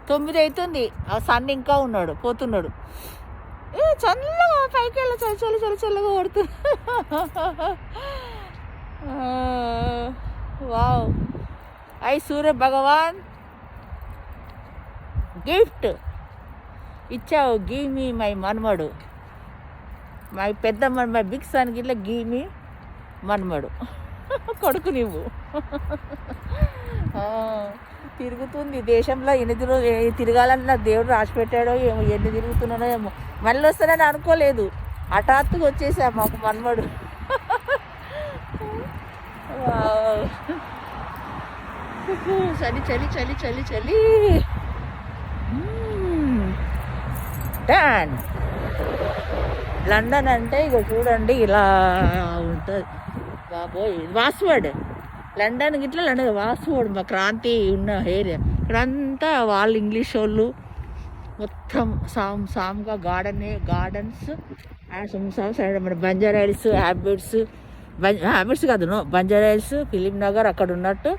9 అవుతుంది. ఆ సన్ ఇంకా ఉన్నాడు, పోతున్నాడు. చల్లగా పైకి వెళ్ళి చలి చలి చలి చల్లగా కొడుతుంది. వావ్! సూర్య భగవాన్ గిఫ్ట్ ఇచ్చావు. గివ్ మీ మై మన్మడు, మై పెద్ద మై బిగ్ సన్ గిట్ల గివ్ మీ మన్మడు కొడుకు నువ్వు. తిరుగుతుంది దేశంలో. ఎన్ని తిరగాలని నాకు దేవుడు రాసిపెట్టాడో ఏమో, ఎన్ని తిరుగుతున్నానో ఏమో. మళ్ళీ వస్తానని అనుకోలేదు, హఠాత్తుగా వచ్చేసా మాకు మన్మడు. చలి చలి చలి చలి చలి. డాన్ లండన్ అంటే ఇక చూడండి ఇలా ఉంటుంది బాబోయ్. వాస్వర్డ్ లండన్ గిట్లా లండన్ వాస్వర్డ్ మా క్రాంతి ఉన్న ఏరియా. ఇక్కడంతా వాళ్ళు ఇంగ్లీష్ వాళ్ళు మొత్తం సామ్గా గార్డెన్స్ సైడ్ మన బంజారా హిల్స్ హ్యాబిట్స్ కాదు బంజారా హిల్స్ ఫిలిం నగర్ అక్కడ ఉన్నట్టు